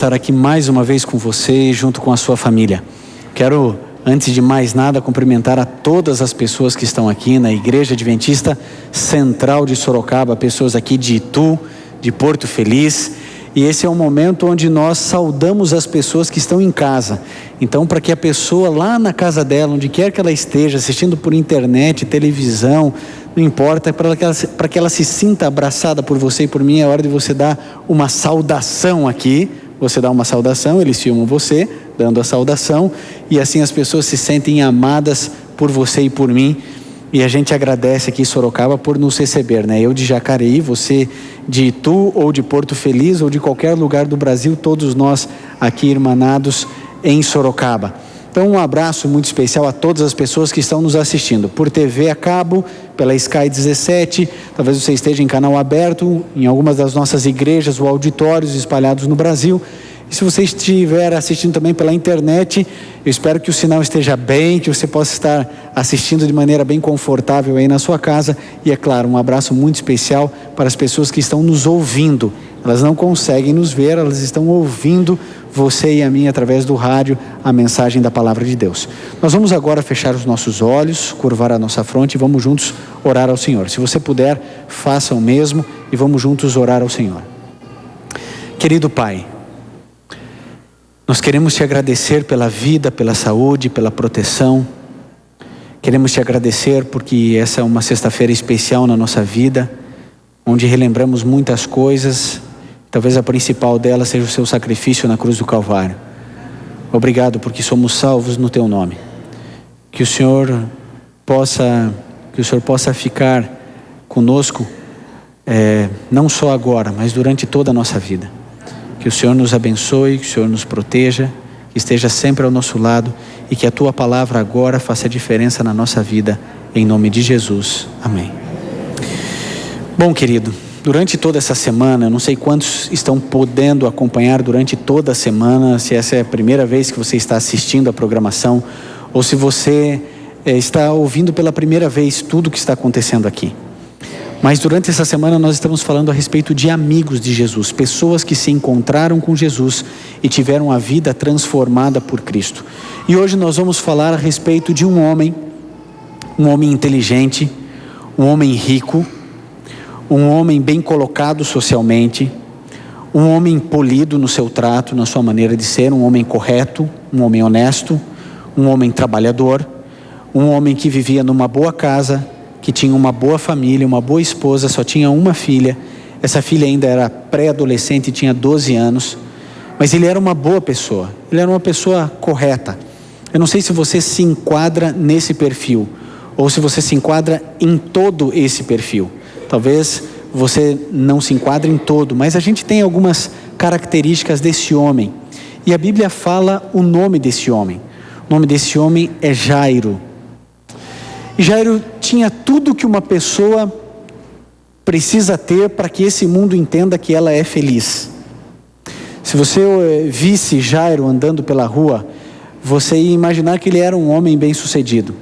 Estar aqui mais uma vez com você, junto com a sua família. Quero, antes de mais nada, cumprimentar a todas as pessoas que estão aqui na Igreja Adventista Central de Sorocaba, pessoas aqui de Itu, de Porto Feliz. E esse é um momento onde nós saudamos as pessoas que estão em casa. Então, para que a pessoa lá na casa dela, onde quer que ela esteja, assistindo por internet, televisão, não importa, para que ela se sinta abraçada por você e por mim, é hora de você dar uma saudação aqui. Você dá uma saudação, eles filmam você dando a saudação, e assim as pessoas se sentem amadas por você e por mim. E a gente agradece aqui em Sorocaba por nos receber, né? Eu de Jacareí, você de Itu ou de Porto Feliz ou de qualquer lugar do Brasil, todos nós aqui irmanados em Sorocaba. Então, um abraço muito especial a todas as pessoas que estão nos assistindo por TV a cabo, pela Sky 17, talvez você esteja em canal aberto, em algumas das nossas igrejas ou auditórios espalhados no Brasil. E se você estiver assistindo também pela internet, eu espero que o sinal esteja bem, que você possa estar assistindo de maneira bem confortável aí na sua casa. E é claro, um abraço muito especial para as pessoas que estão nos ouvindo. Elas não conseguem nos ver, elas estão ouvindo você e a mim através do rádio, a mensagem da palavra de Deus. Nós vamos agora fechar os nossos olhos, curvar a nossa fronte e vamos juntos orar ao Senhor. Se você puder, faça o mesmo e vamos juntos orar ao Senhor. Querido Pai, nós queremos te agradecer pela vida, pela saúde, pela proteção. Queremos te agradecer porque essa é uma sexta-feira especial na nossa vida, onde relembramos muitas coisas. Talvez a principal delas seja o seu sacrifício na cruz do Calvário. Obrigado porque somos salvos no teu nome. Que o Senhor possa ficar conosco, não só agora, mas durante toda a nossa vida. Que o Senhor nos abençoe, que o Senhor nos proteja, que esteja sempre ao nosso lado e que a tua palavra agora faça diferença na nossa vida, em nome de Jesus. Amém. Bom, querido, durante toda essa semana, eu não sei quantos estão podendo acompanhar durante toda a semana, se essa é a primeira vez que você está assistindo a programação, ou se você está ouvindo pela primeira vez tudo o que está acontecendo aqui. Mas durante essa semana nós estamos falando a respeito de amigos de Jesus, pessoas que se encontraram com Jesus e tiveram a vida transformada por Cristo. E hoje nós vamos falar a respeito de um homem inteligente, um homem rico, um homem bem colocado socialmente, um homem polido no seu trato, na sua maneira de ser, um homem correto, um homem honesto, um homem trabalhador, um homem que vivia numa boa casa, que tinha uma boa família, uma boa esposa, só tinha uma filha. Essa filha ainda era pré-adolescente e tinha 12 anos, mas ele era uma boa pessoa, ele era uma pessoa correta. Eu não sei se você se enquadra nesse perfil, ou se você se enquadra em todo esse perfil. Talvez você não se enquadre em todo, mas a gente tem algumas características desse homem. E a Bíblia fala o nome desse homem. O nome desse homem é Jairo. E Jairo tinha tudo que uma pessoa precisa ter para que esse mundo entenda que ela é feliz. Se você visse Jairo andando pela rua, você ia imaginar que ele era um homem bem-sucedido.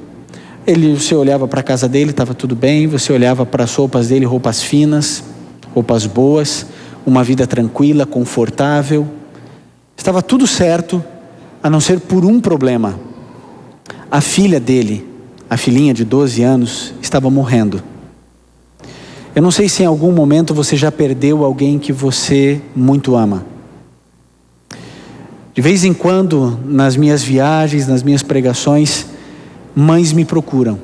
Você olhava para a casa dele, estava tudo bem. Você olhava para as roupas dele, roupas finas, roupas boas, uma vida tranquila, confortável. Estava tudo certo, a não ser por um problema. A filha dele, a filhinha de 12 anos, estava morrendo. Eu não sei se em algum momento você já perdeu alguém que você muito ama. De vez em quando, nas minhas viagens, nas minhas pregações, mães me procuram.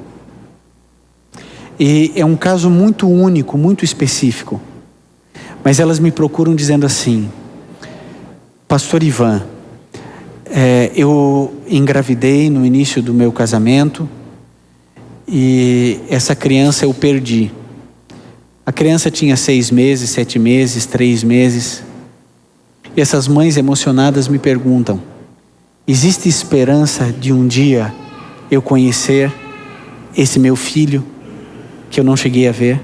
E é um caso muito único, muito específico. Mas elas me procuram dizendo assim: Pastor Ivan, eu engravidei no início do meu casamento e essa criança eu perdi. A criança tinha 6 meses, 7 meses, 3 meses. E essas mães emocionadas me perguntam: existe esperança de um dia eu conhecer esse meu filho que eu não cheguei a ver?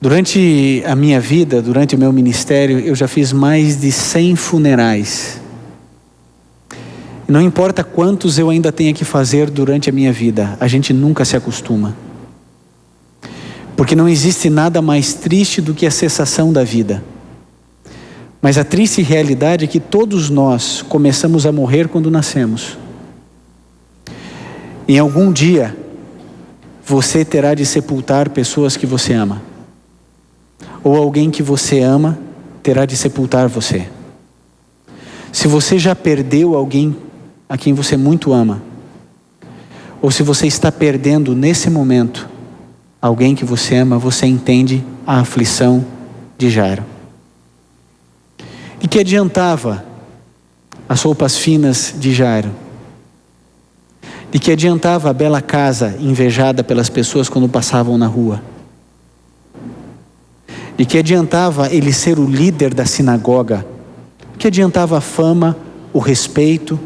Durante a minha vida, durante o meu ministério, eu já fiz mais de 100 funerais. Não importa quantos eu ainda tenha que fazer durante a minha vida, a gente nunca se acostuma. Porque não existe nada mais triste do que a cessação da vida. Mas a triste realidade é que todos nós começamos a morrer quando nascemos. Em algum dia, você terá de sepultar pessoas que você ama. Ou alguém que você ama terá de sepultar você. Se você já perdeu alguém a quem você muito ama, ou se você está perdendo nesse momento alguém que você ama, você entende a aflição de Jairo. E que adiantava as roupas finas de Jairo? De que adiantava a bela casa invejada pelas pessoas quando passavam na rua? De que adiantava ele ser o líder da sinagoga? De que adiantava a fama, o respeito?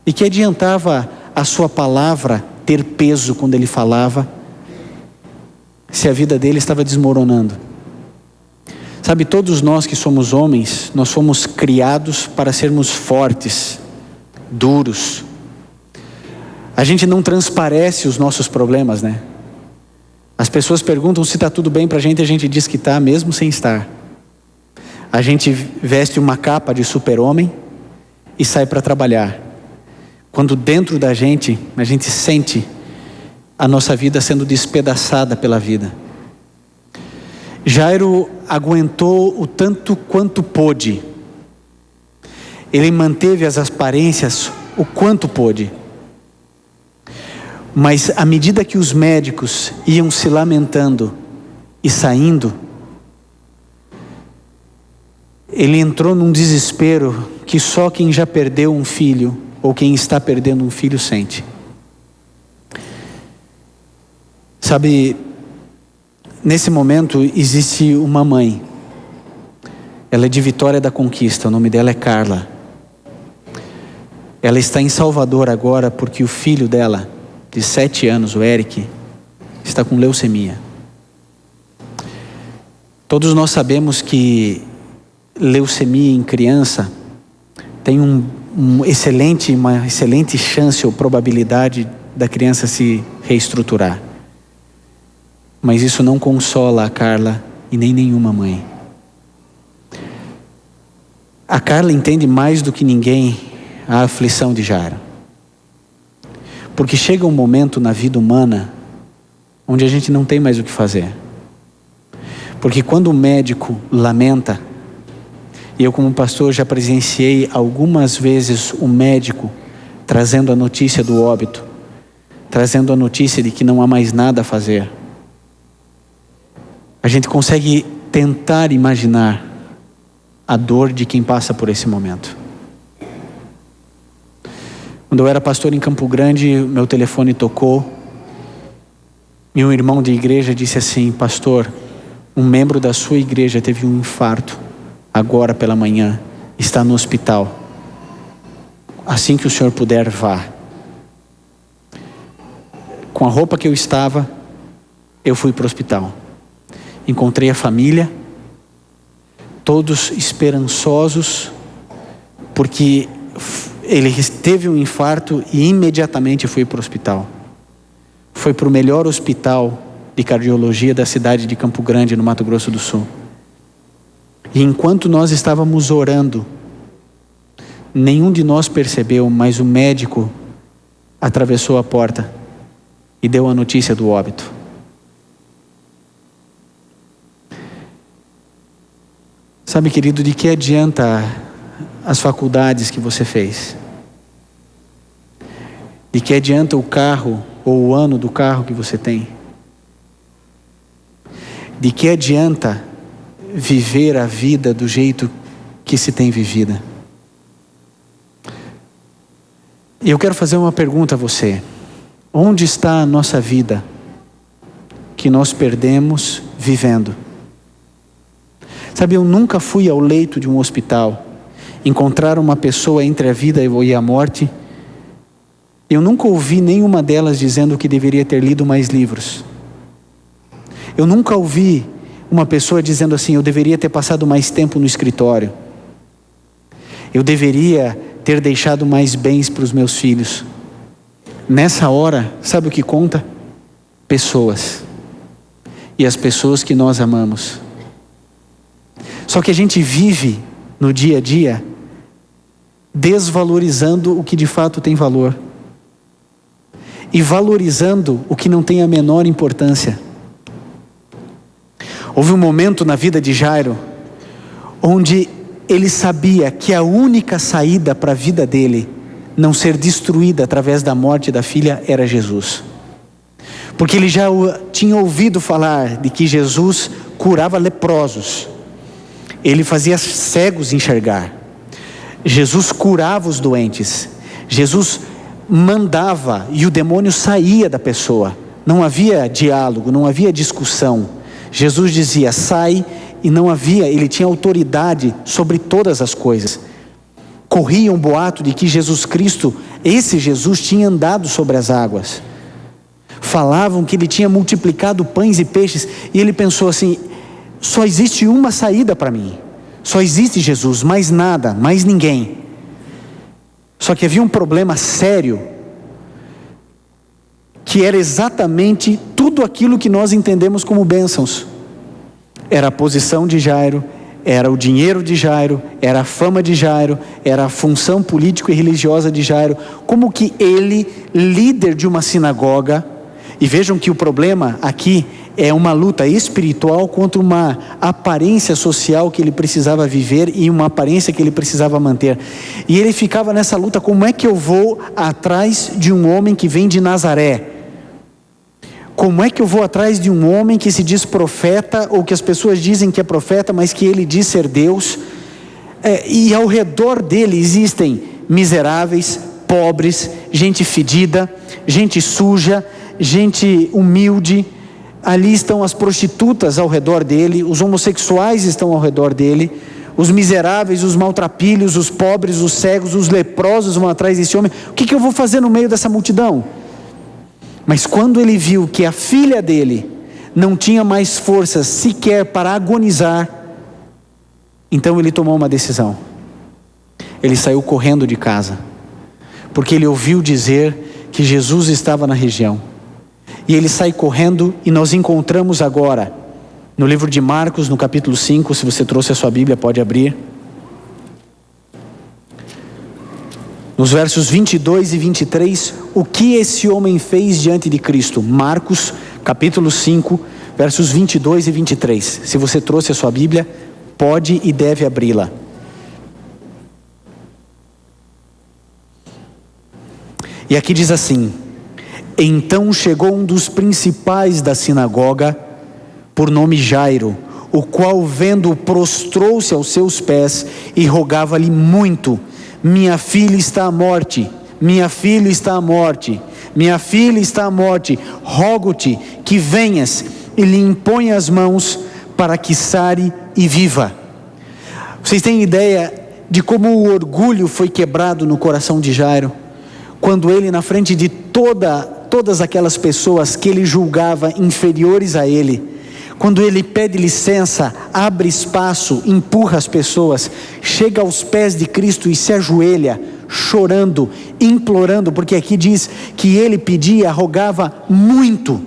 De que adiantava a sua palavra ter peso quando ele falava, se a vida dele estava desmoronando? Sabe, todos nós que somos homens, nós fomos criados para sermos fortes, duros. A gente não transparece os nossos problemas, né? As pessoas perguntam se está tudo bem para a gente diz que está, mesmo sem estar. A gente veste uma capa de super-homem e sai para trabalhar. Quando dentro da gente, a gente sente a nossa vida sendo despedaçada pela vida. Jairo aguentou o tanto quanto pôde. Ele manteve as aparências o quanto pôde. Mas à medida que os médicos iam se lamentando e saindo, ele entrou num desespero que só quem já perdeu um filho ou quem está perdendo um filho sente. Sabe, nesse momento existe uma mãe. Ela é de Vitória da Conquista, o nome dela é Carla. Ela está em Salvador agora porque o filho dela, de 7 anos, o Eric, está com leucemia. Todos nós sabemos que leucemia em criança tem uma excelente chance ou probabilidade da criança se reestruturar. Mas isso não consola a Carla e nem nenhuma mãe. A Carla entende mais do que ninguém a aflição de Jairo. Porque chega um momento na vida humana onde a gente não tem mais o que fazer. Porque quando o médico lamenta, e eu como pastor já presenciei algumas vezes o médico trazendo a notícia do óbito, trazendo a notícia de que não há mais nada a fazer, a gente consegue tentar imaginar a dor de quem passa por esse momento. Quando eu era pastor em Campo Grande, meu telefone tocou e um irmão de igreja disse assim: pastor, um membro da sua igreja teve um infarto agora pela manhã, está no hospital. Assim que o senhor puder, vá. Com a roupa que eu estava, eu fui para o hospital. Encontrei a família, todos esperançosos, porque ele teve um infarto e imediatamente foi para o hospital. Foi para o melhor hospital de cardiologia da cidade de Campo Grande, no Mato Grosso do Sul. E enquanto nós estávamos orando, nenhum de nós percebeu, mas o médico atravessou a porta e deu a notícia do óbito. Sabe, querido, de que adianta as faculdades que você fez? De que adianta o carro ou o ano do carro que você tem? De que adianta viver a vida do jeito que se tem vivida? E eu quero fazer uma pergunta a você. Onde está a nossa vida que nós perdemos vivendo? Sabe, eu nunca fui ao leito de um hospital encontrar uma pessoa entre a vida e a morte. Eu nunca ouvi nenhuma delas dizendo que deveria ter lido mais livros. Eu nunca ouvi uma pessoa dizendo assim: eu deveria ter passado mais tempo no escritório. Eu deveria ter deixado mais bens para os meus filhos. Nessa hora, sabe o que conta? Pessoas. E as pessoas que nós amamos. Só que a gente vive no dia a dia, desvalorizando o que de fato tem valor e valorizando o que não tem a menor importância. Houve um momento na vida de Jairo onde ele sabia que a única saída para a vida dele não ser destruída através da morte da filha era Jesus. Porque ele já tinha ouvido falar de que Jesus curava leprosos, ele fazia cegos enxergar, Jesus curava os doentes, Jesus mandava e o demônio saía da pessoa. Não havia diálogo, não havia discussão. Jesus dizia, sai, e não havia, ele tinha autoridade sobre todas as coisas. Corria um boato de que Jesus Cristo, esse Jesus, tinha andado sobre as águas. Falavam que ele tinha multiplicado pães e peixes, e ele pensou assim, só existe uma saída para mim, só existe Jesus, mais nada, mais ninguém. Só que havia um problema sério, que era exatamente tudo aquilo que nós entendemos como bênçãos. Era a posição de Jairo, era o dinheiro de Jairo, era a fama de Jairo, era a função político e religiosa de Jairo. Como que ele, líder de uma sinagoga, e vejam que o problema aqui é uma luta espiritual contra uma aparência social que ele precisava viver e uma aparência que ele precisava manter. E ele ficava nessa luta, como é que eu vou atrás de um homem que vem de Nazaré? Como é que eu vou atrás de um homem que se diz profeta, ou que as pessoas dizem que é profeta, mas que ele diz ser Deus? E ao redor dele existem miseráveis, pobres, gente fedida, gente suja, gente humilde. Ali estão as prostitutas ao redor dele, os homossexuais estão ao redor dele, os miseráveis, os maltrapilhos, os pobres, os cegos, os leprosos vão atrás desse homem. O que eu vou fazer no meio dessa multidão? Mas quando ele viu que a filha dele não tinha mais forças sequer para agonizar, então ele tomou uma decisão. Ele saiu correndo de casa, porque ele ouviu dizer que Jesus estava na região. E ele sai correndo, e nós encontramos agora, no livro de Marcos, no capítulo 5, se você trouxe a sua Bíblia, pode abrir. Nos versos 22 e 23, o que esse homem fez diante de Cristo? Marcos, capítulo 5, versos 22 e 23. Se você trouxe a sua Bíblia, pode e deve abri-la. E aqui diz assim: então chegou um dos principais da sinagoga, por nome Jairo, o qual, vendo-o, prostrou-se aos seus pés e rogava-lhe muito: minha filha está à morte, minha filha está à morte, minha filha está à morte, rogo-te que venhas e lhe imponha as mãos para que sare e viva. Vocês têm ideia de como o orgulho foi quebrado no coração de Jairo, quando ele, na frente de todas aquelas pessoas que ele julgava inferiores a ele, quando ele pede licença, abre espaço, empurra as pessoas, chega aos pés de Cristo e se ajoelha, chorando, implorando, porque aqui diz que ele pedia, rogava muito,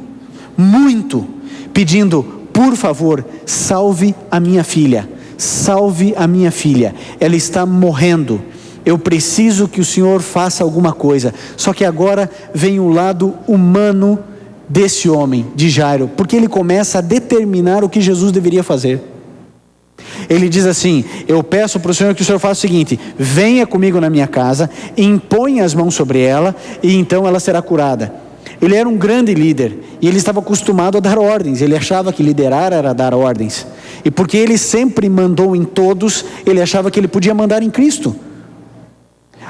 muito, pedindo: por favor, salve a minha filha, salve a minha filha, ela está morrendo, eu preciso que o Senhor faça alguma coisa. Só que agora vem o lado humano desse homem, de Jairo, porque ele começa a determinar o que Jesus deveria fazer. Ele diz assim: eu peço para o Senhor que o Senhor faça o seguinte: venha comigo na minha casa, imponha as mãos sobre ela, e então ela será curada. Ele era um grande líder, e ele estava acostumado a dar ordens, ele achava que liderar era dar ordens, e porque ele sempre mandou em todos, ele achava que ele podia mandar em Cristo.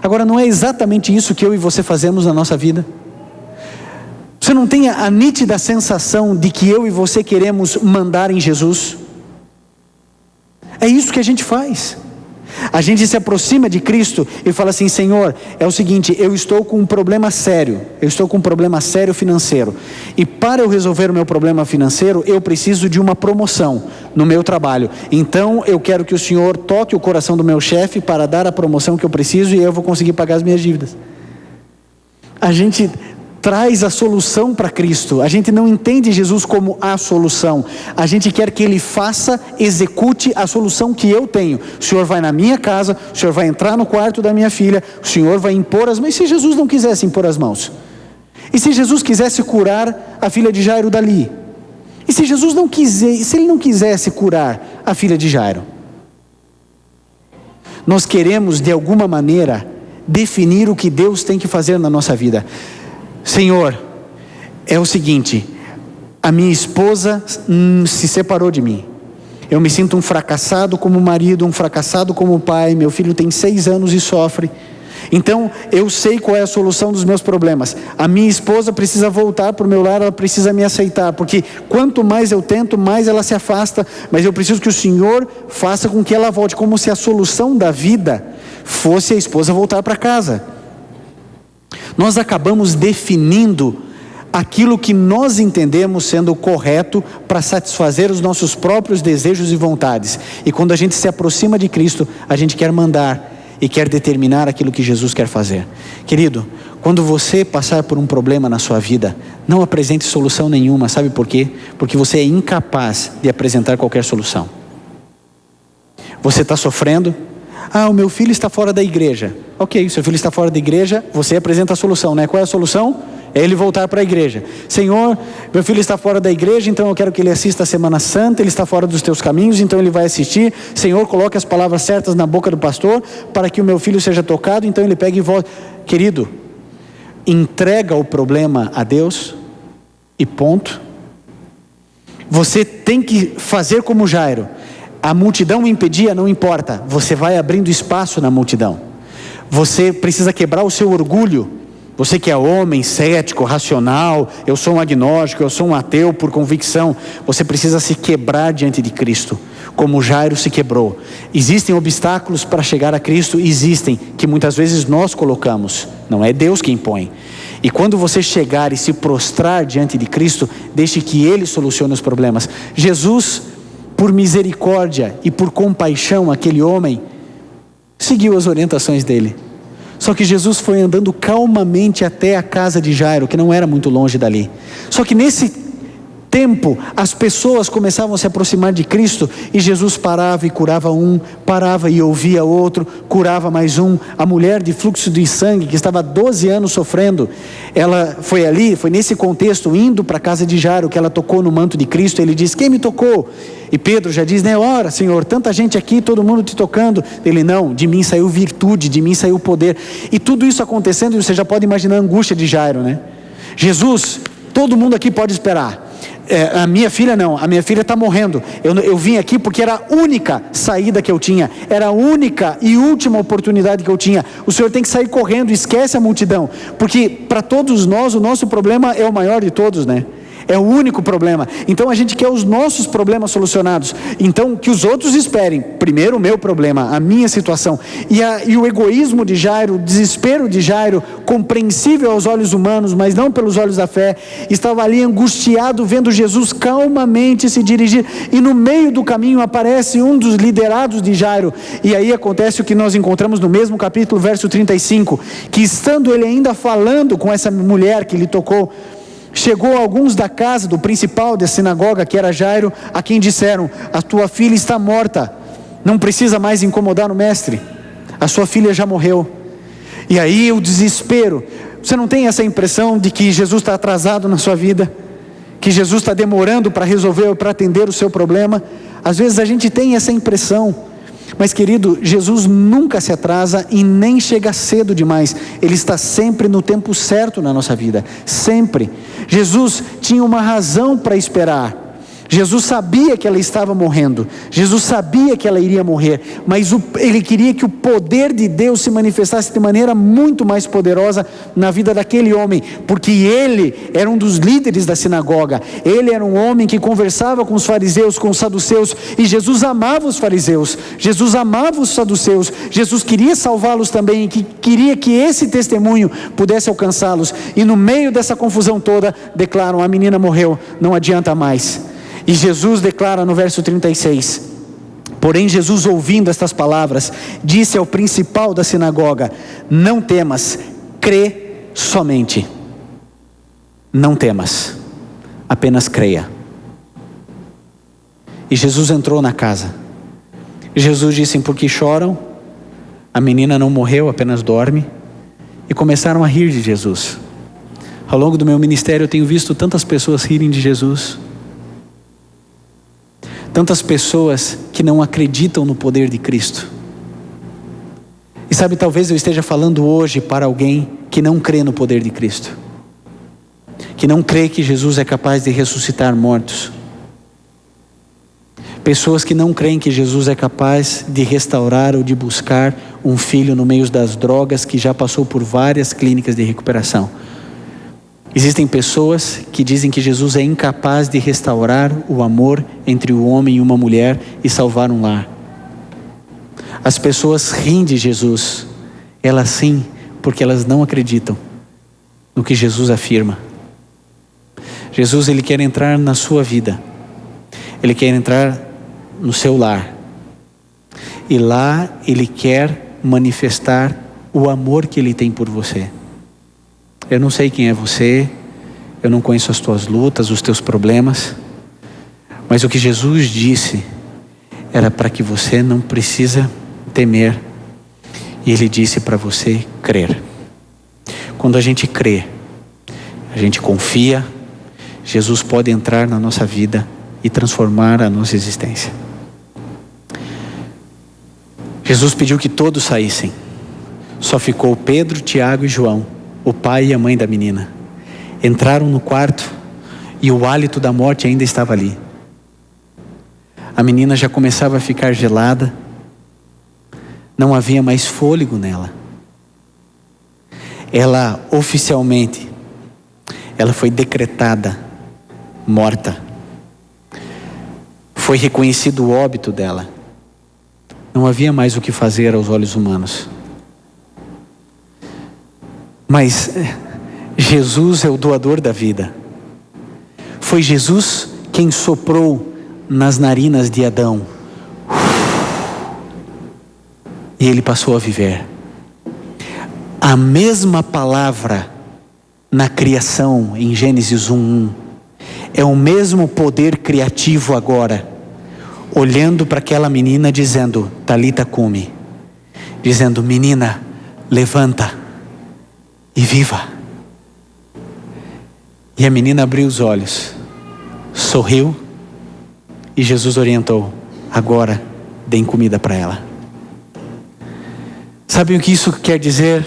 Agora, não é exatamente isso que eu e você fazemos na nossa vida? Você não tem a nítida sensação de que eu e você queremos mandar em Jesus? É isso que a gente faz. A gente se aproxima de Cristo e fala assim: Senhor, é o seguinte, eu estou com um problema sério, eu estou com um problema sério financeiro, e para eu resolver o meu problema financeiro, eu preciso de uma promoção no meu trabalho, então eu quero que o Senhor toque o coração do meu chefe para dar a promoção que eu preciso, e eu vou conseguir pagar as minhas dívidas. A gente traz a solução para Cristo. A gente não entende Jesus como a solução. A gente quer que Ele faça, execute a solução que eu tenho. O Senhor vai na minha casa, o Senhor vai entrar no quarto da minha filha, o Senhor vai impor as mãos. E se Jesus não quisesse impor as mãos? E se Jesus quisesse curar a filha de Jairo dali? E se Jesus não quisesse, se Ele não quisesse curar a filha de Jairo? Nós queremos, de alguma maneira, definir o que Deus tem que fazer na nossa vida. Senhor, é o seguinte, a minha esposa se separou de mim. Eu me sinto um fracassado como marido, um fracassado como pai. Meu filho tem 6 anos e sofre. Então, eu sei qual é a solução dos meus problemas. A minha esposa precisa voltar para o meu lar, ela precisa me aceitar, porque quanto mais eu tento, mais ela se afasta. Mas eu preciso que o Senhor faça com que ela volte, como se a solução da vida fosse a esposa voltar para casa. Nós acabamos definindo aquilo que nós entendemos sendo correto para satisfazer os nossos próprios desejos e vontades. E quando a gente se aproxima de Cristo, a gente quer mandar e quer determinar aquilo que Jesus quer fazer. Querido, quando você passar por um problema na sua vida, não apresente solução nenhuma. Sabe por quê? Porque você é incapaz de apresentar qualquer solução. Você está sofrendo? O meu filho está fora da igreja. Ok, seu filho está fora da igreja, você apresenta a solução, né? Qual é a solução? É ele voltar para a igreja. Senhor, meu filho está fora da igreja, então eu quero que ele assista a Semana Santa. Ele está fora dos teus caminhos, então ele vai assistir. Senhor, coloque as palavras certas na boca do pastor, para que o meu filho seja tocado, então ele pega e volta. Querido, entrega o problema a Deus e ponto. Você tem que fazer como Jairo. A multidão impedia, não importa, você vai abrindo espaço na multidão. Você precisa quebrar o seu orgulho. Você que é homem, cético, racional, eu sou um agnóstico, eu sou um ateu por convicção. Você precisa se quebrar diante de Cristo, como Jairo se quebrou. Existem obstáculos para chegar a Cristo? Existem, que muitas vezes nós colocamos, não é Deus que impõe. E quando você chegar e se prostrar diante de Cristo, deixe que Ele solucione os problemas. Jesus, por misericórdia e por compaixão, aquele homem seguiu as orientações dele. Só que Jesus foi andando calmamente até a casa de Jairo, que não era muito longe dali. Só que nesse tempo, as pessoas começavam a se aproximar de Cristo, e Jesus parava e curava um, parava e ouvia outro, curava mais um. A mulher de fluxo de sangue, que estava há 12 anos sofrendo, ela foi ali, foi nesse contexto, indo para a casa de Jairo, que ela tocou no manto de Cristo. Ele diz: quem me tocou? E Pedro já diz, né, ora Senhor, tanta gente aqui, todo mundo te tocando. Ele, não, de mim saiu virtude, de mim saiu poder. E tudo isso acontecendo, e você já pode imaginar a angústia de Jairo, né? Jesus, todo mundo aqui pode esperar. A minha filha não, a minha filha está morrendo. Eu vim aqui porque era a única saída que eu tinha, era a única e última oportunidade que eu tinha. O Senhor tem que sair correndo, esquece a multidão, porque para todos nós o nosso problema é o maior de todos, né? É o único problema. Então a gente quer os nossos problemas solucionados. Então que os outros esperem. Primeiro o meu problema, a minha situação. E o egoísmo de Jairo, o desespero de Jairo, compreensível aos olhos humanos, mas não pelos olhos da fé, estava ali angustiado, vendo Jesus calmamente se dirigir. E no meio do caminho aparece um dos liderados de Jairo. E aí acontece o que nós encontramos no mesmo capítulo, verso 35. Que estando ele ainda falando com essa mulher que lhe tocou, chegou alguns da casa do principal da sinagoga, que era Jairo, a quem disseram: a tua filha está morta, não precisa mais incomodar o mestre, a sua filha já morreu. E aí o desespero. Você não tem essa impressão de que Jesus está atrasado na sua vida? Que Jesus está demorando para resolver ou para atender o seu problema? Às vezes a gente tem essa impressão. Mas querido, Jesus nunca se atrasa e nem chega cedo demais. Ele está sempre no tempo certo na nossa vida, sempre. Jesus tinha uma razão para esperar. Jesus sabia que ela estava morrendo, Jesus sabia que ela iria morrer, mas ele queria que o poder de Deus se manifestasse de maneira muito mais poderosa na vida daquele homem, porque ele era um dos líderes da sinagoga, ele era um homem que conversava com os fariseus, com os saduceus, e Jesus amava os fariseus, Jesus amava os saduceus, Jesus queria salvá-los também, e queria que esse testemunho pudesse alcançá-los. E no meio dessa confusão toda, declaram: a menina morreu, não adianta mais. E Jesus declara no verso 36, porém Jesus, ouvindo estas palavras, disse ao principal da sinagoga: não temas, crê somente. não temas, apenas creia. E Jesus entrou na casa. Jesus disse: por que choram? A menina não morreu, apenas dorme. E começaram a rir de Jesus. Ao longo do meu ministério eu tenho visto tantas pessoas rirem de Jesus. Tantas pessoas que não acreditam no poder de Cristo. E sabe, talvez eu esteja falando hoje para alguém que não crê no poder de Cristo. Que não crê que Jesus é capaz de ressuscitar mortos. Pessoas que não creem que Jesus é capaz de restaurar ou de buscar um filho no meio das drogas, que já passou por várias clínicas de recuperação. Existem pessoas que dizem que Jesus é incapaz de restaurar o amor entre o homem e uma mulher e salvar um lar. As pessoas riem de Jesus, elas sim, porque elas não acreditam no que Jesus afirma. Jesus, Ele quer entrar na sua vida. Ele quer entrar no seu lar. E lá Ele quer manifestar o amor que Ele tem por você. Eu não sei quem é você, eu não conheço as tuas lutas, os teus problemas, mas o que Jesus disse era para que você não precisa temer. E Ele disse para você crer. Quando a gente crê, a gente confia, Jesus pode entrar na nossa vida e transformar a nossa existência. Jesus pediu que todos saíssem. Só ficou Pedro, Tiago e João, o pai e a mãe da menina. Entraram no quarto e o hálito da morte ainda estava ali. A menina já começava a ficar gelada. Não havia mais fôlego nela. Ela oficialmente, ela foi decretada morta. Foi reconhecido o óbito dela. Não havia mais o que fazer aos olhos humanos. Mas Jesus é o doador da vida. Foi Jesus quem soprou nas narinas de Adão. E ele passou a viver. A mesma palavra na criação, em Gênesis 1:1, é o mesmo poder criativo agora, olhando para aquela menina dizendo, Talita cumi, dizendo, menina, levanta e viva. E a menina abriu os olhos, sorriu, e Jesus orientou, agora deem comida para ela. Sabem o que isso quer dizer?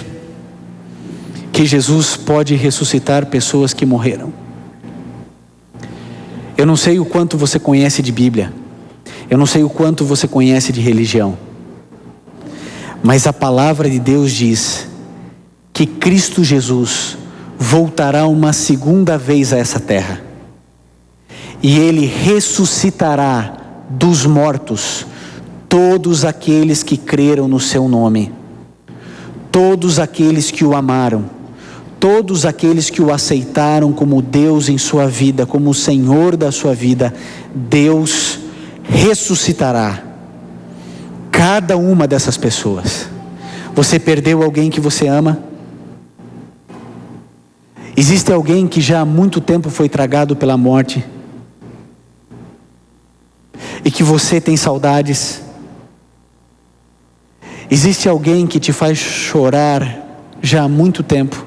Que Jesus pode ressuscitar pessoas que morreram. Eu não sei o quanto você conhece de Bíblia, eu não sei o quanto você conhece de religião, mas a palavra de Deus diz que Cristo Jesus voltará uma segunda vez a essa terra, e Ele ressuscitará dos mortos todos aqueles que creram no seu nome, todos aqueles que o amaram, todos aqueles que o aceitaram como Deus em sua vida, como o Senhor da sua vida. Deus ressuscitará cada uma dessas pessoas. Você perdeu alguém que você ama? Existe alguém que já há muito tempo foi tragado pela morte e que você tem saudades? Existe alguém que te faz chorar já há muito tempo,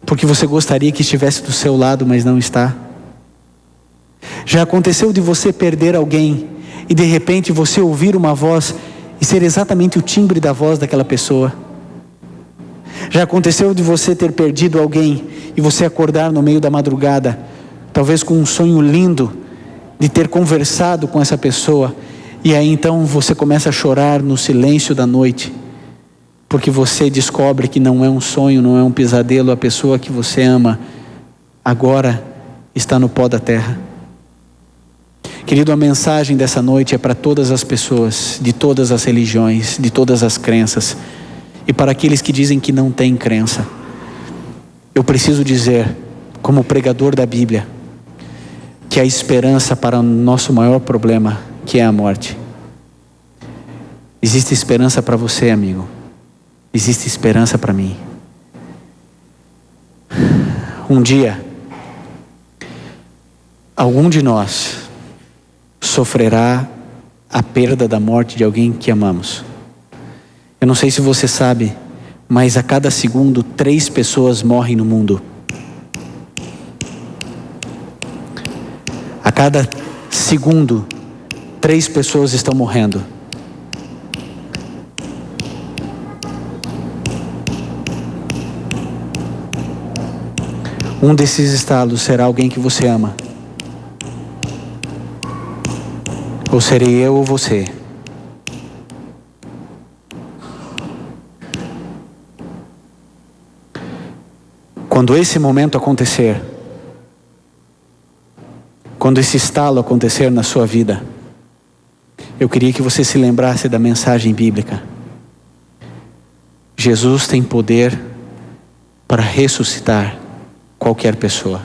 porque você gostaria que estivesse do seu lado, mas não está? Já aconteceu de você perder alguém e de repente você ouvir uma voz e ser exatamente o timbre da voz daquela pessoa? Já aconteceu de você ter perdido alguém e você acordar no meio da madrugada, talvez com um sonho lindo de ter conversado com essa pessoa, e aí então você começa a chorar no silêncio da noite, porque você descobre que não é um sonho, não é um pesadelo, a pessoa que você ama agora está no pó da terra. Querido, a mensagem dessa noite é para todas as pessoas, de todas as religiões, de todas as crenças, e para aqueles que dizem que não têm crença. Eu preciso dizer, como pregador da Bíblia, que há esperança para o nosso maior problema, que é a morte. Existe esperança para você, amigo. Existe esperança para mim. Um dia, algum de nós sofrerá a perda da morte de alguém que amamos. Eu não sei se você sabe, mas a cada segundo 3 pessoas morrem no mundo. A cada segundo 3 pessoas estão morrendo. Um desses estalos será alguém que você ama. Ou serei eu ou você. Quando esse momento acontecer, quando esse estalo acontecer na sua vida, eu queria que você se lembrasse da mensagem bíblica. Jesus tem poder para ressuscitar qualquer pessoa.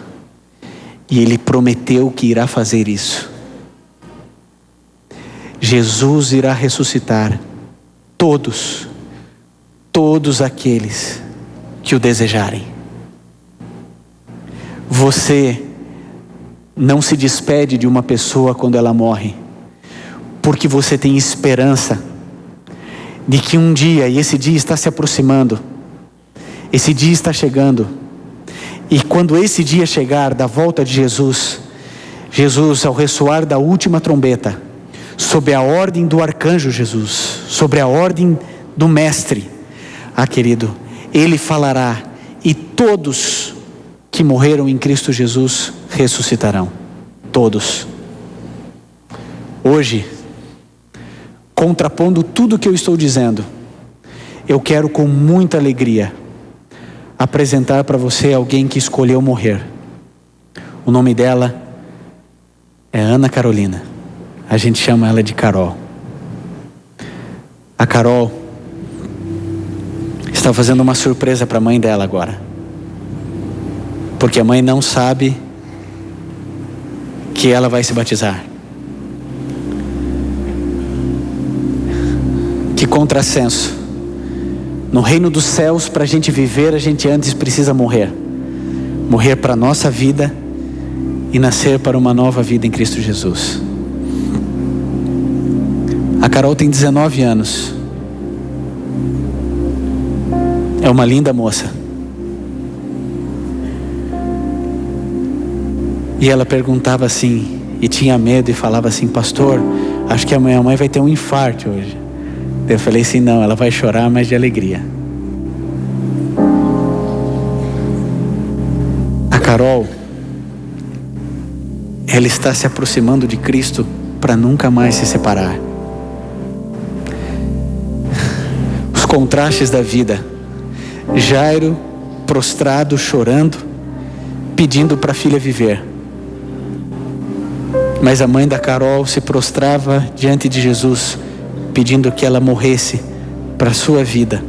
E Ele prometeu que irá fazer isso. Jesus irá ressuscitar todos aqueles que o desejarem. Você não se despede de uma pessoa quando ela morre, porque você tem esperança de que um dia, e esse dia está se aproximando, esse dia está chegando, e quando esse dia chegar da volta de Jesus, ao ressoar da última trombeta, sob a ordem do arcanjo Jesus, sobre a ordem do mestre, querido, Ele falará, e todos que morreram em Cristo Jesus ressuscitarão. Todos. Hoje, contrapondo tudo o que eu estou dizendo, eu quero com muita alegria apresentar para você alguém que escolheu morrer. O nome dela é Ana Carolina. A gente chama ela de Carol. A Carol está fazendo uma surpresa para a mãe dela agora. Porque a mãe não sabe que ela vai se batizar. Que contrassenso. No reino dos céus, para a gente viver, a gente antes precisa morrer. Morrer para a nossa vida e nascer para uma nova vida em Cristo Jesus. A Carol tem 19 anos. É uma linda moça. E ela perguntava assim, e tinha medo e falava assim: pastor, acho que a minha mãe vai ter um infarto hoje. Eu falei assim: não, ela vai chorar, mas de alegria. A Carol, ela está se aproximando de Cristo para nunca mais se separar. Os contrastes da vida. Jairo prostrado, chorando, pedindo para a filha viver. Mas a mãe da Carol se prostrava diante de Jesus, pedindo que ela morresse para a sua vida,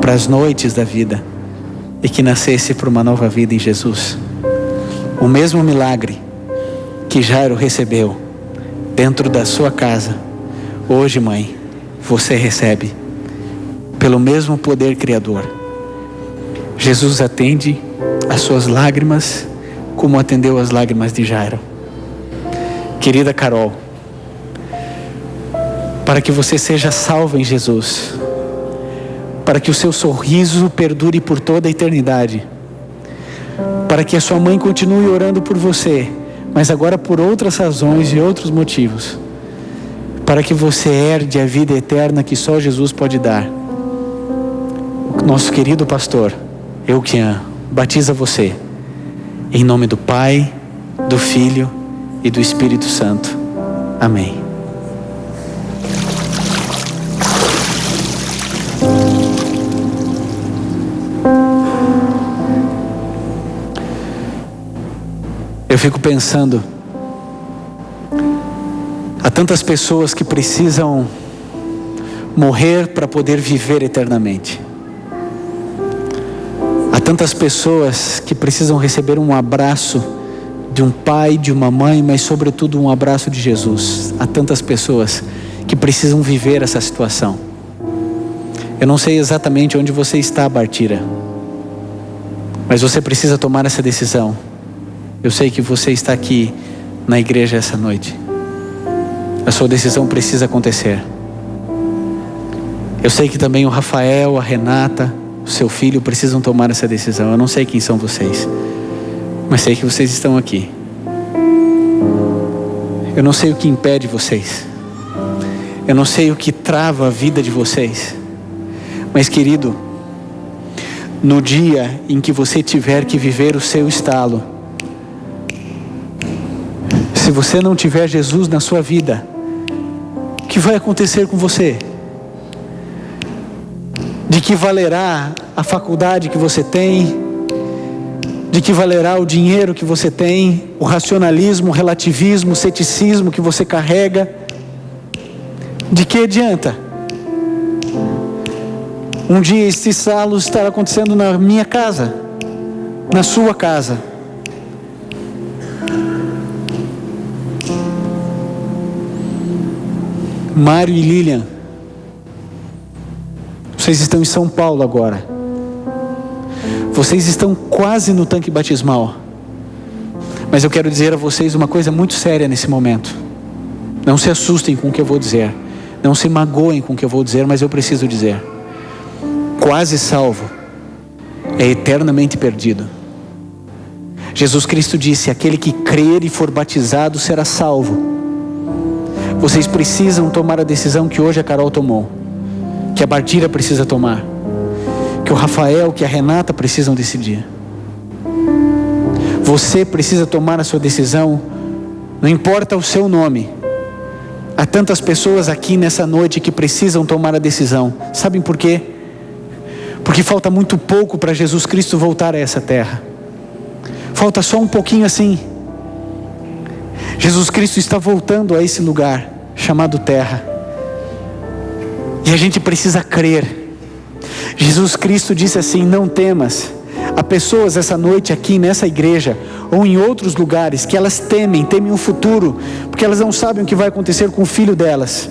para as noites da vida, e que nascesse para uma nova vida em Jesus. O mesmo milagre que Jairo recebeu dentro da sua casa, hoje, mãe, você recebe pelo mesmo poder criador. Jesus atende as suas lágrimas como atendeu as lágrimas de Jairo. Querida Carol, para que você seja salva em Jesus, para que o seu sorriso perdure por toda a eternidade, para que a sua mãe continue orando por você, mas agora por outras razões e outros motivos, para que você herde a vida eterna que só Jesus pode dar. Nosso querido pastor Euquian batiza você em nome do Pai, do Filho e do Espírito Santo. Amém. Eu fico pensando, há tantas pessoas que precisam morrer para poder viver eternamente. Há tantas pessoas que precisam receber um abraço de um pai, de uma mãe, mas sobretudo um abraço de Jesus. Há tantas pessoas que precisam viver essa situação. Eu não sei exatamente onde você está, Bartira. Mas você precisa tomar essa decisão. Eu sei que você está aqui na igreja essa noite. A sua decisão precisa acontecer. Eu sei que também o Rafael, a Renata, o seu filho precisam tomar essa decisão. Eu não sei quem são vocês, mas sei que vocês estão aqui. Eu não sei o que impede vocês. Eu não sei o que trava a vida de vocês. Mas, querido, no dia em que você tiver que viver o seu estalo, se você não tiver Jesus na sua vida, o que vai acontecer com você? De que valerá a faculdade que você tem? De que valerá o dinheiro que você tem? O racionalismo, o relativismo, o ceticismo que você carrega? De que adianta? Um dia este estalo estará acontecendo na minha casa, na sua casa. Mário e Lilian, vocês estão em São Paulo agora. Vocês estão quase no tanque batismal. Mas eu quero dizer a vocês uma coisa muito séria nesse momento. Não se assustem com o que eu vou dizer. Não se magoem com o que eu vou dizer, mas eu preciso dizer. Quase salvo é eternamente perdido. Jesus Cristo disse: aquele que crer e for batizado será salvo. Vocês precisam tomar a decisão que hoje a Carol tomou, que a Bardira precisa tomar, que o Rafael, que a Renata precisam decidir. Você precisa tomar a sua decisão. Não importa o seu nome. Há tantas pessoas aqui nessa noite que precisam tomar a decisão. Sabem por quê? Porque falta muito pouco para Jesus Cristo voltar a essa terra. Falta só um pouquinho assim. Jesus Cristo está voltando a esse lugar chamado terra. E a gente precisa crer. Jesus Cristo disse assim: não temas. Há pessoas essa noite aqui nessa igreja ou em outros lugares que elas temem o futuro, porque elas não sabem o que vai acontecer com o filho delas.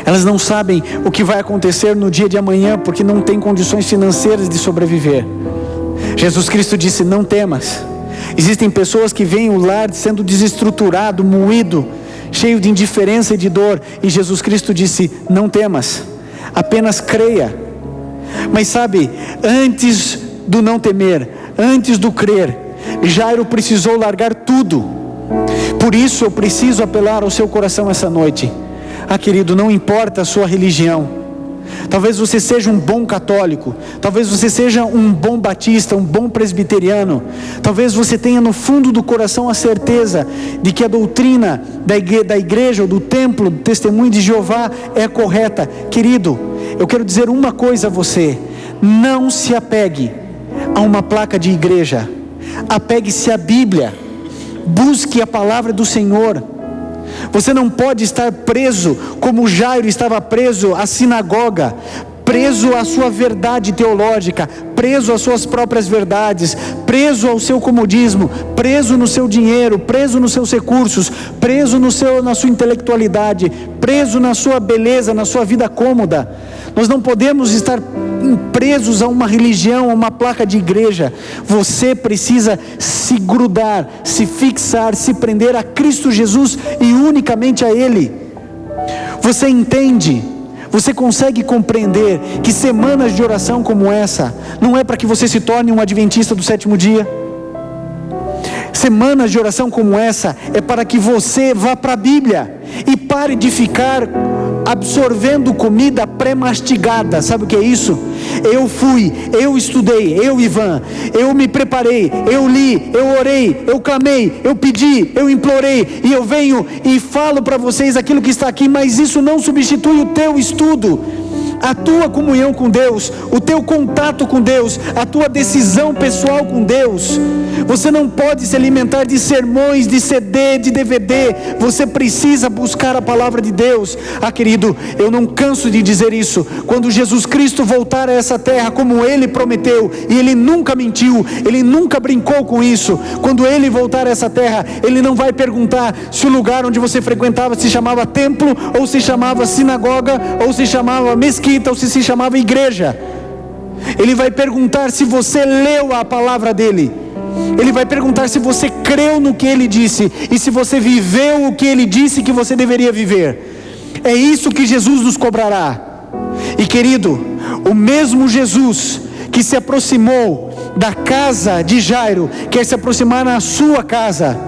Elas não sabem o que vai acontecer no dia de amanhã, porque não têm condições financeiras de sobreviver. Jesus Cristo disse: não temas. Existem pessoas que veem o lar sendo desestruturado, moído, cheio de indiferença e de dor, e Jesus Cristo disse: não temas, apenas creia. Mas sabe, antes do não temer, antes do crer, Jairo precisou largar tudo. Por isso eu preciso apelar ao seu coração essa noite. Querido, não importa a sua religião. Talvez você seja um bom católico, talvez você seja um bom batista, um bom presbiteriano, talvez você tenha no fundo do coração a certeza de que a doutrina da igreja ou do templo, do testemunho de Jeová é correta. Querido, eu quero dizer uma coisa a você: não se apegue a uma placa de igreja, apegue-se à Bíblia, busque a palavra do Senhor. Você não pode estar preso como Jairo estava preso à sinagoga, preso à sua verdade teológica, preso às suas próprias verdades, preso ao seu comodismo, preso no seu dinheiro, preso nos seus recursos, preso na sua intelectualidade, preso na sua beleza, na sua vida cômoda. Nós não podemos estar presos a uma religião, a uma placa de igreja. Você precisa se grudar, se fixar, se prender a Cristo Jesus e unicamente a Ele. Você entende? Você consegue compreender que semanas de oração como essa não é para que você se torne um adventista do sétimo dia? Semanas de oração como essa é para que você vá para a Bíblia e pare de ficar absorvendo comida pré-mastigada. Sabe o que é isso? Eu estudei, Ivan, eu me preparei, eu li, eu orei, eu clamei, eu pedi, eu implorei, e eu venho e falo para vocês aquilo que está aqui, mas isso não substitui o teu estudo, a tua comunhão com Deus, o teu contato com Deus, a tua decisão pessoal com Deus. Você não pode se alimentar de sermões, de CD, de DVD. Você precisa buscar a palavra de Deus. Querido, eu não canso de dizer isso. Quando Jesus Cristo voltar a essa terra, como Ele prometeu, e Ele nunca mentiu, Ele nunca brincou com isso. Quando Ele voltar a essa terra, Ele não vai perguntar se o lugar onde você frequentava se chamava templo, ou se chamava sinagoga, ou se chamava mesquita, ou se chamava igreja. Ele vai perguntar se você leu a palavra dele. Ele vai perguntar se você creu no que ele disse e se você viveu o que ele disse que você deveria viver. É isso que Jesus nos cobrará. E querido, o mesmo Jesus que se aproximou da casa de Jairo quer se aproximar na sua casa,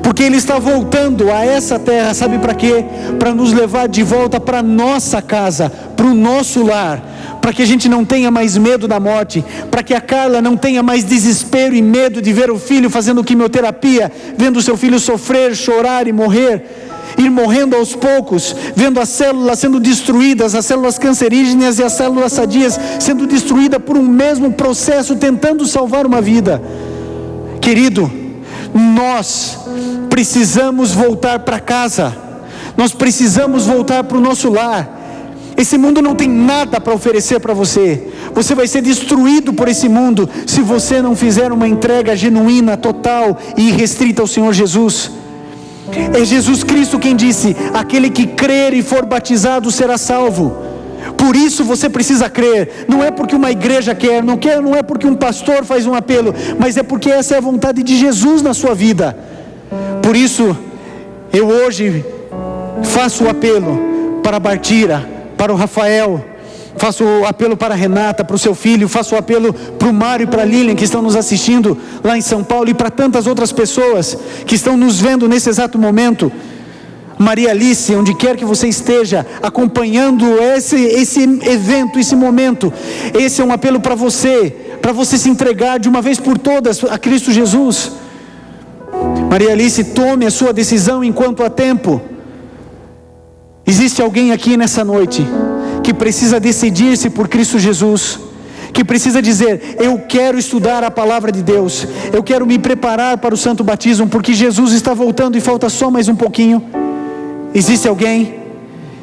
porque Ele está voltando a essa terra, sabe para quê? Para nos levar de volta para nossa casa, para o nosso lar, para que a gente não tenha mais medo da morte, para que a Carla não tenha mais desespero e medo de ver o filho fazendo quimioterapia, vendo o seu filho sofrer, chorar e morrer, ir morrendo aos poucos, vendo as células sendo destruídas, as células cancerígenas e as células sadias sendo destruídas por um mesmo processo, tentando salvar uma vida. Querido, nós precisamos voltar para casa, nós precisamos voltar para o nosso lar. Esse mundo não tem nada para oferecer para você. Você vai ser destruído por esse mundo se você não fizer uma entrega genuína, total e irrestrita ao Senhor Jesus. É Jesus Cristo quem disse: aquele que crer e for batizado será salvo. Por isso você precisa crer. Não é porque uma igreja quer, não é porque um pastor faz um apelo, mas é porque essa é a vontade de Jesus na sua vida. Por isso eu hoje faço o apelo para a Bartira, para o Rafael, faço o apelo para a Renata, para o seu filho, faço o apelo para o Mário e para a Lilian que estão nos assistindo lá em São Paulo, e para tantas outras pessoas que estão nos vendo nesse exato momento. Maria Alice, onde quer que você esteja acompanhando esse evento, esse momento, esse é um apelo para você se entregar de uma vez por todas a Cristo Jesus. Maria Alice, tome a sua decisão enquanto há tempo. Existe alguém aqui nessa noite que precisa decidir-se por Cristo Jesus, que precisa dizer: eu quero estudar a palavra de Deus, eu quero me preparar para o santo batismo, porque Jesus está voltando e falta só mais um pouquinho. Existe alguém?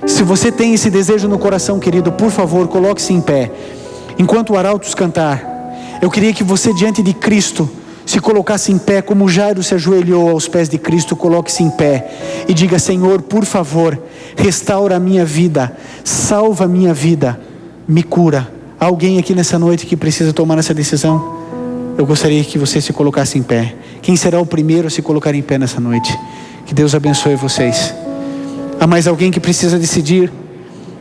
Se você tem esse desejo no coração, querido, por favor, coloque-se em pé. Enquanto o Arautos cantar, eu queria que você, diante de Cristo, se colocasse em pé, como Jairo se ajoelhou aos pés de Cristo. Coloque-se em pé e diga: Senhor, por favor, restaura a minha vida, salva a minha vida, me cura. Há alguém aqui nessa noite que precisa tomar essa decisão? Eu gostaria que você se colocasse em pé. Quem será o primeiro a se colocar em pé nessa noite? Que Deus abençoe vocês. Há mais alguém que precisa decidir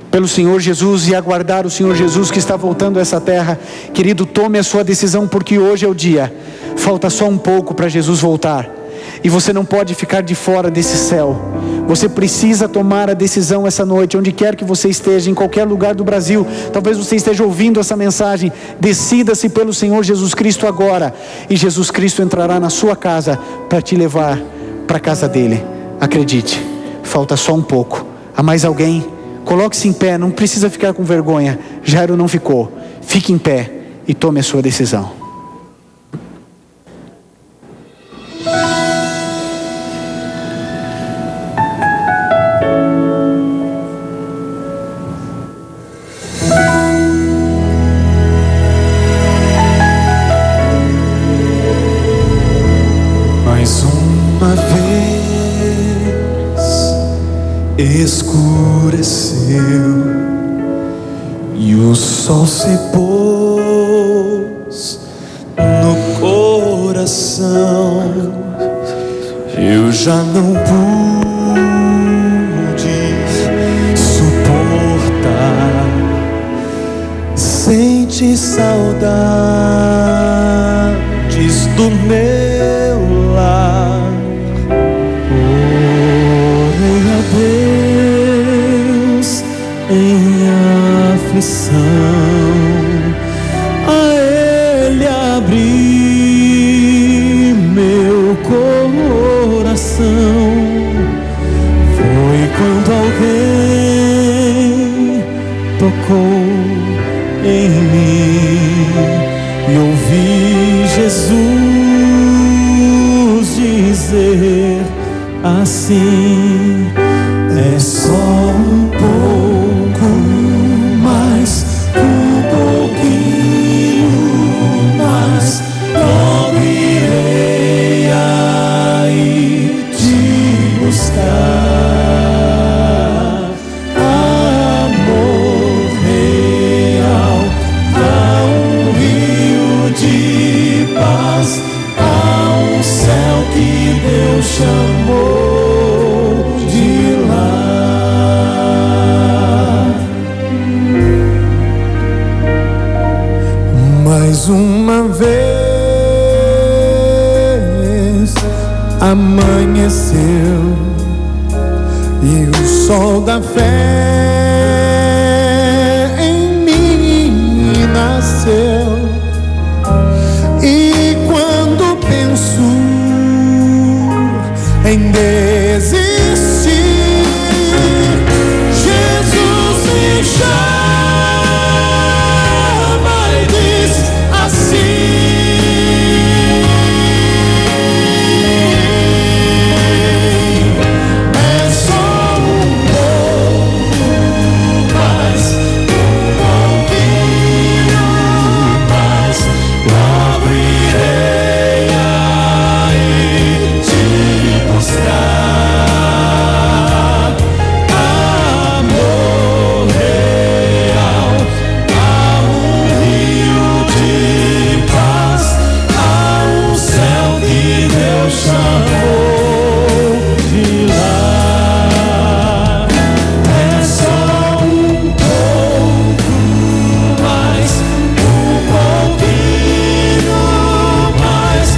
pelo Senhor Jesus e aguardar o Senhor Jesus que está voltando a essa terra? Querido, tome a sua decisão, porque hoje é o dia. Falta só um pouco para Jesus voltar, e você não pode ficar de fora desse céu. Você precisa tomar a decisão essa noite, onde quer que você esteja, em qualquer lugar do Brasil. Talvez você esteja ouvindo essa mensagem. Decida-se pelo Senhor Jesus Cristo agora, e Jesus Cristo entrará na sua casa para te levar para a casa dele. Acredite, falta só um pouco. Há mais alguém? Coloque-se em pé, não precisa ficar com vergonha. Jairo não ficou. Fique em pé e tome a sua decisão. Mais uma vez escureceu e o sol se pôs no coração. Eu já não pude suportar. Sente saudades do meu lar. Orei a Deus em aflição, a Ele abri meu coração. Foi quando alguém tocou em mim e ouvi Jesus dizer assim: é só um pouco mais, um pouquinho mais, logo irei aí te buscar. Amor real, há um Mais uma vez amanheceu e o sol da fé em mim nasceu. E quando penso em desistir, Jesus me chama e diz assim: é só um pouco mais, um pouquinho mais, logo irei aí te buscar. Amor real, há um rio de paz, há um céu que Deus chamou de lar. É só um pouco mais, um pouquinho mais,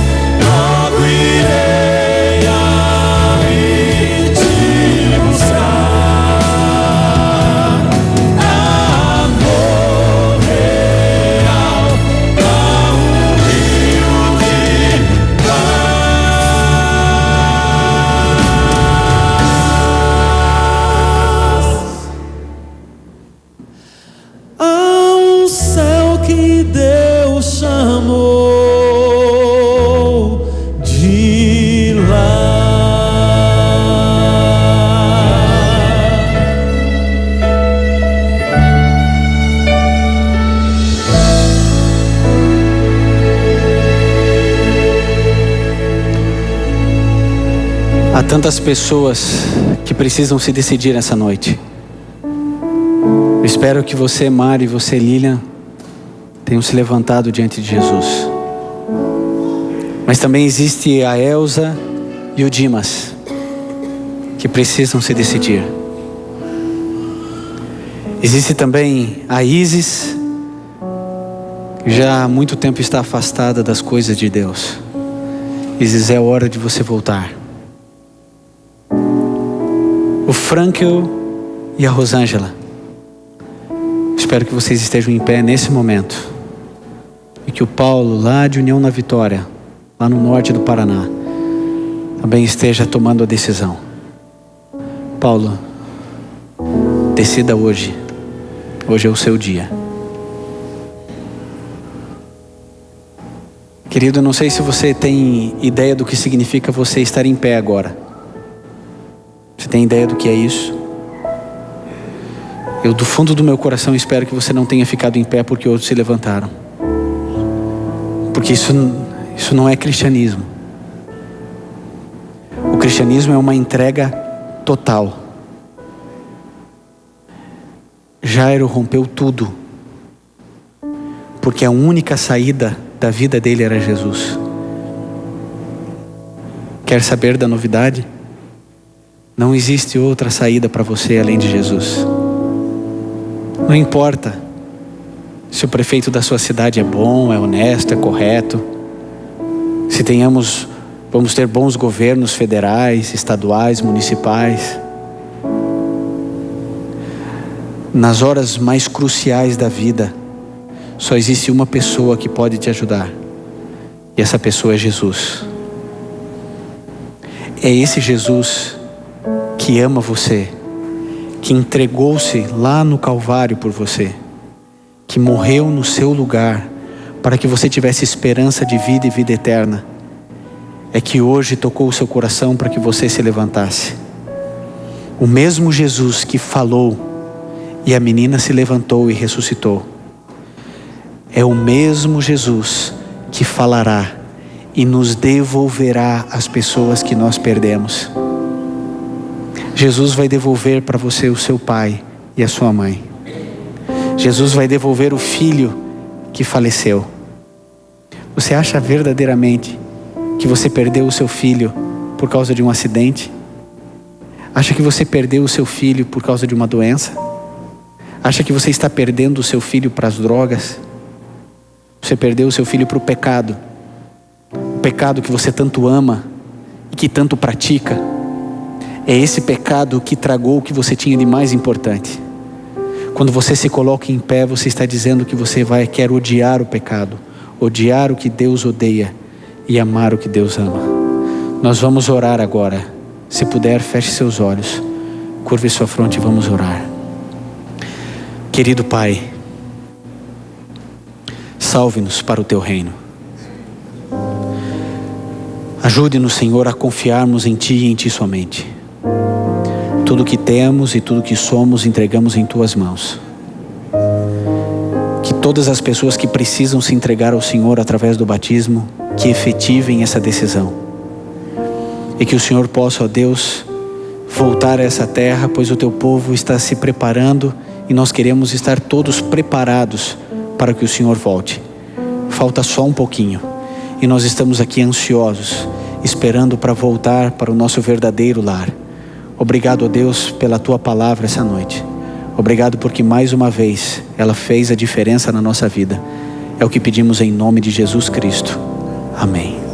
logo irei aí te buscar. Amor real, há um rio de paz. Há um céu que Deus chamou de lar. Há tantas pessoas que precisam se decidir essa noite. Eu espero que você, Mari, e você, Lilian, tenham se levantado diante de Jesus. Mas também existe a Elza e o Dimas, que precisam se decidir. Existe também a Isis, que já há muito tempo está afastada das coisas de Deus. Isis, é hora de você voltar. O Frankel e a Rosângela, espero que vocês estejam em pé nesse momento. E que o Paulo, lá de União na Vitória, lá no norte do Paraná, também esteja tomando a decisão. Paulo, decida hoje. Hoje é o seu dia. Querido, eu não sei se você tem ideia do que significa você estar em pé agora. Você tem ideia do que é isso? Eu, do fundo do meu coração, espero que você não tenha ficado em pé porque outros se levantaram. Porque isso não é cristianismo. O cristianismo é uma entrega total. Jairo rompeu tudo, porque a única saída da vida dele era Jesus. Quer saber da novidade? Não existe outra saída para você além de Jesus. Não importa se o prefeito da sua cidade é bom, é honesto, é correto, se vamos ter bons governos federais, estaduais, municipais. Nas horas mais cruciais da vida, só existe uma pessoa que pode te ajudar. E essa pessoa é Jesus. É esse Jesus que ama você, que entregou-se lá no Calvário por você, que morreu no seu lugar para que você tivesse esperança de vida e vida eterna. É que hoje tocou o seu coração para que você se levantasse. O mesmo Jesus que falou e a menina se levantou e ressuscitou, é o mesmo Jesus que falará e nos devolverá as pessoas que nós perdemos. Jesus vai devolver para você o seu pai e a sua mãe. Jesus vai devolver o filho que faleceu. Você acha verdadeiramente que você perdeu o seu filho por causa de um acidente? Acha que você perdeu o seu filho por causa de uma doença? Acha que você está perdendo o seu filho para as drogas? Você perdeu o seu filho para o pecado que você tanto ama e que tanto pratica. É esse pecado que tragou o que você tinha de mais importante. Quando você se coloca em pé, você está dizendo que você quer odiar o pecado, odiar o que Deus odeia e amar o que Deus ama. Nós vamos orar agora. Se puder, feche seus olhos, curve sua fronte e vamos orar. Querido Pai, salve-nos para o Teu reino. Ajude-nos, Senhor, a confiarmos em Ti e em Ti somente. Tudo que temos e tudo que somos entregamos em Tuas mãos. Que todas as pessoas que precisam se entregar ao Senhor através do batismo, que efetivem essa decisão. E que o Senhor possa, ó Deus, voltar a essa terra, pois o Teu povo está se preparando e nós queremos estar todos preparados para que o Senhor volte. Falta só um pouquinho e nós estamos aqui ansiosos, esperando para voltar para o nosso verdadeiro lar. Obrigado, ó Deus, pela Tua palavra essa noite. Obrigado porque mais uma vez ela fez a diferença na nossa vida. É o que pedimos em nome de Jesus Cristo. Amém.